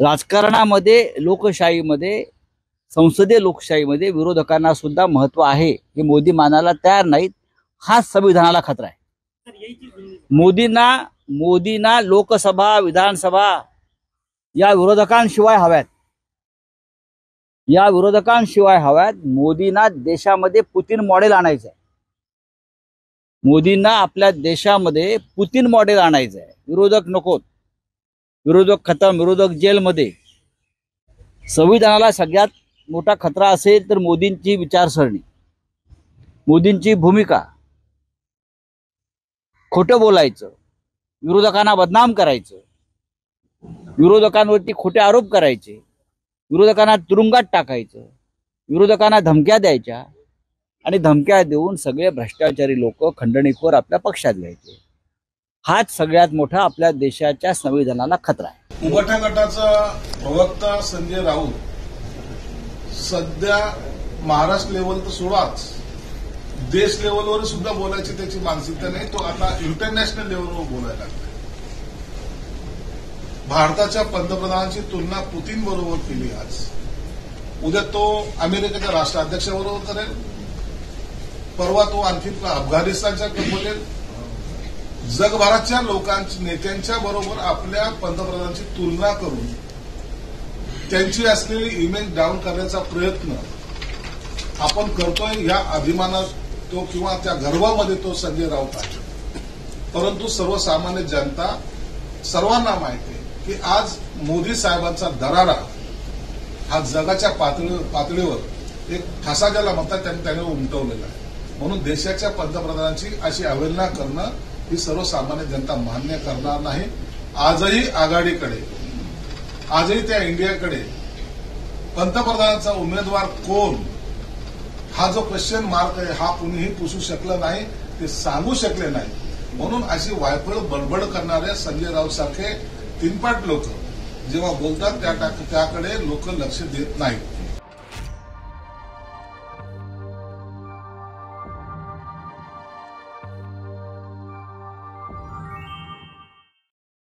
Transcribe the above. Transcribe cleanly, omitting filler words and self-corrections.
राजकारणामध्ये लोकशाहीमध्ये संसदीय लोकशाहीमध्ये विरोधकांना सुद्धा महत्व आहे हे मोदी मानायला तयार नाहीत. हा संविधानाला खतरा आहे. मोदींना लोकसभा विधानसभा या विरोधकांशिवाय हव्यात. मोदींना देशामध्ये पुतीन मॉडेल आणायचं आहे. मोदींना आपल्या देशामध्ये पुतीन मॉडेल आणायचं आहे. विरोधक नकोत. विरोधक खतम. विरोधक जेलमध्ये. संविधानाला सगळ्यात मोठा खतरा असेल तर मोदींची विचारसरणी, मोदींची भूमिका. खोटं बोलायचं, विरोधकांना बदनाम करायचं, विरोधकांवरती खोटे आरोप करायचे, विरोधकांना तुरुंगात टाकायचं, विरोधकांना धमक्या द्यायच्या आणि धमक्या देऊन सगळे भ्रष्टाचारी लोक खंडणीखोर आपल्या पक्षात घ्यायचे. हाच सगळ्यात मोठा आपल्या देशाच्या संविधानाला खतरा आहे. उभटा गटाचा प्रवक्ता संजय राऊत सध्या महाराष्ट्र लेवल तर सोडाच, देश लेवलवर सुद्धा बोलायची त्याची मानसिकता नाही. तो आता इंटरनॅशनल लेवलवर बोलायला लागला. भारताच्या पंतप्रधानांची तुलना पुतीन बरोबर केली आज. उद्या तो अमेरिकेच्या राष्ट्राध्यक्षाबरोबर करेल. परवा तो आणखी अफगाणिस्तानच्या बोलेल. जगभराच्या लोकांच्या नेत्यांच्या बरोबर आपल्या पंतप्रधानांची तुलना करून त्यांची असलेली इमेज डाऊन करण्याचा प्रयत्न आपण करतोय. या अभिमानात तो किंवा त्या गर्वामध्ये तो संजय राऊत आहे. परंतु सर्वसामान्य जनता सर्वांना माहिती आहे की आज मोदी साहेबांचा दरारा हा जगाच्या पातळीवर एक ठसा ज्याला म्हणतात त्याने उमटवलेला आहे. म्हणून देशाच्या पंतप्रधानांची अशी अवहेलना करणं ही सर्वसामान्य जनता मान्य करणार नाही. आजही आघाडीकडे, आजही त्या इंडियाकडे पंतप्रधानांचा उमेदवार कोण हा जो क्वेश्चन मार्क आहे हा कुणीही पुसू शकलं नाही, ते सांगू शकले नाही. म्हणून अशी वायफळ बडबड करणाऱ्या संजय राऊत सारखे तीनपाट लोक जेव्हा बोलतात त्याकडे लोक लक्ष देत नाहीत.